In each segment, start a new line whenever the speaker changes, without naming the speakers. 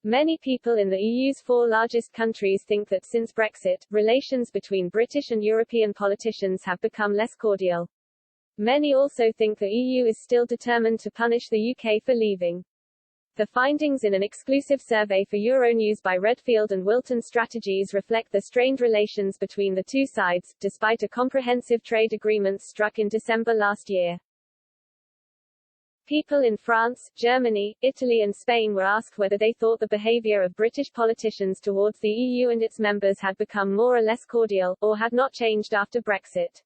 Many people in the EU's four largest countries think that since Brexit, relations between British and European politicians have become less cordial. Many also think the EU is still determined to punish the UK for leaving. The findings in an exclusive survey for Euronews by Redfield and Wilton Strategies reflect the strained relations between the two sides, despite a comprehensive trade agreement struck in December last year. People in France, Germany, Italy and Spain were asked whether they thought the behavior of British politicians towards the EU and its members had become more or less cordial, or had not changed after Brexit.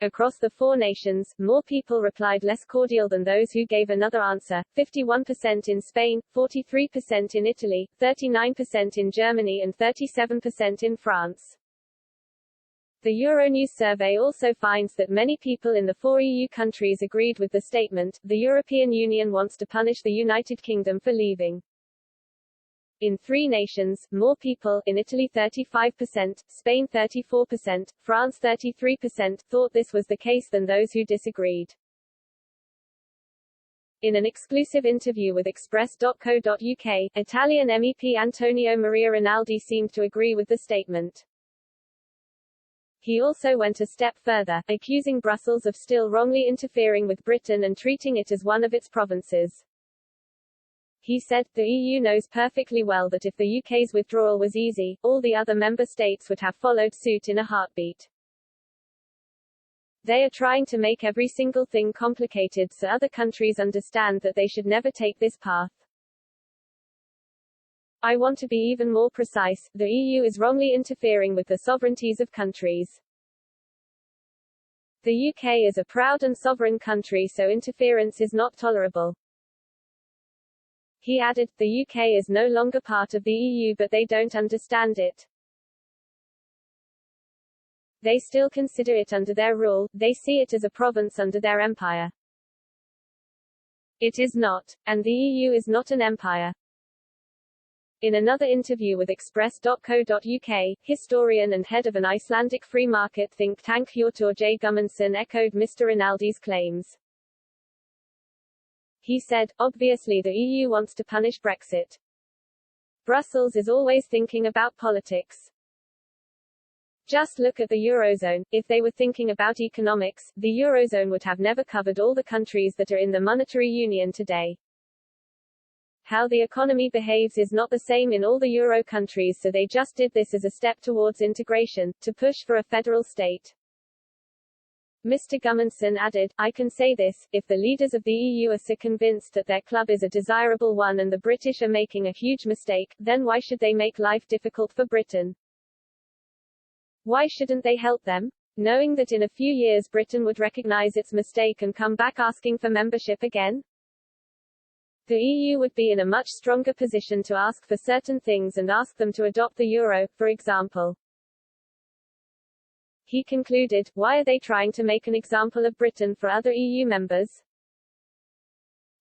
Across the four nations, more people replied less cordial than those who gave another answer, 51% in Spain, 43% in Italy, 39% in Germany and 37% in France. The Euronews survey also finds that many people in the four EU countries agreed with the statement, the European Union wants to punish the United Kingdom for leaving. In three nations, more people, in Italy 35%, Spain 34%, France 33%, thought this was the case than those who disagreed. In an exclusive interview with Express.co.uk, Italian MEP Antonio Maria Rinaldi seemed to agree with the statement. He also went a step further, accusing Brussels of still wrongly interfering with Britain and treating it as one of its provinces. He said, the EU knows perfectly well that if the UK's withdrawal was easy, all the other member states would have followed suit in a heartbeat. They are trying to make every single thing complicated so other countries understand that they should never take this path. I want to be even more precise, the EU is wrongly interfering with the sovereignties of countries. The UK is a proud and sovereign country, so interference is not tolerable. He added, the UK is no longer part of the EU but they don't understand it. They still consider it under their rule, they see it as a province under their empire. It is not. And the EU is not an empire. In another interview with Express.co.uk, historian and head of an Icelandic free market think tank Hjortur J. Gummundsson echoed Mr. Rinaldi's claims. He said, obviously the EU wants to punish Brexit. Brussels is always thinking about politics. Just look at the Eurozone. If they were thinking about economics, the Eurozone would have never covered all the countries that are in the monetary union today. How the economy behaves is not the same in all the Euro countries, so they just did this as a step towards integration, to push for a federal state. Mr. Gummundsson added, I can say this, if the leaders of the EU are so convinced that their club is a desirable one and the British are making a huge mistake, then why should they make life difficult for Britain? Why shouldn't they help them? Knowing that in a few years Britain would recognise its mistake and come back asking for membership again? The EU would be in a much stronger position to ask for certain things and ask them to adopt the euro, for example. He concluded, why are they trying to make an example of Britain for other EU members?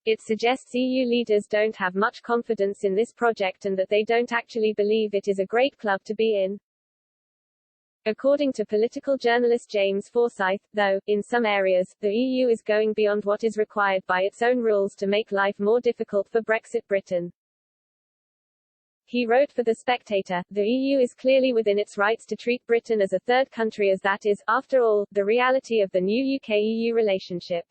It suggests EU leaders don't have much confidence in this project and that they don't actually believe it is a great club to be in. According to political journalist James Forsyth, though, in some areas, the EU is going beyond what is required by its own rules to make life more difficult for Brexit Britain. He wrote for The Spectator, the EU is clearly within its rights to treat Britain as a third country, as that is, after all, the reality of the new UK-EU relationship.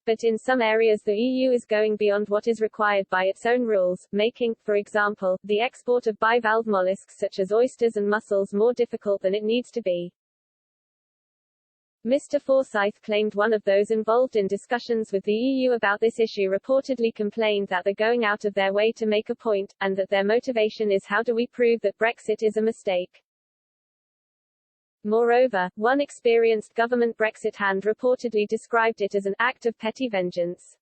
But in some areas the EU is going beyond what is required by its own rules, making, for example, the export of bivalve mollusks such as oysters and mussels more difficult than it needs to be. Mr. Forsyth claimed one of those involved in discussions with the EU about this issue reportedly complained that they're going out of their way to make a point, and that their motivation is how do we prove that Brexit is a mistake. Moreover, one experienced government Brexit hand reportedly described it as an act of petty vengeance.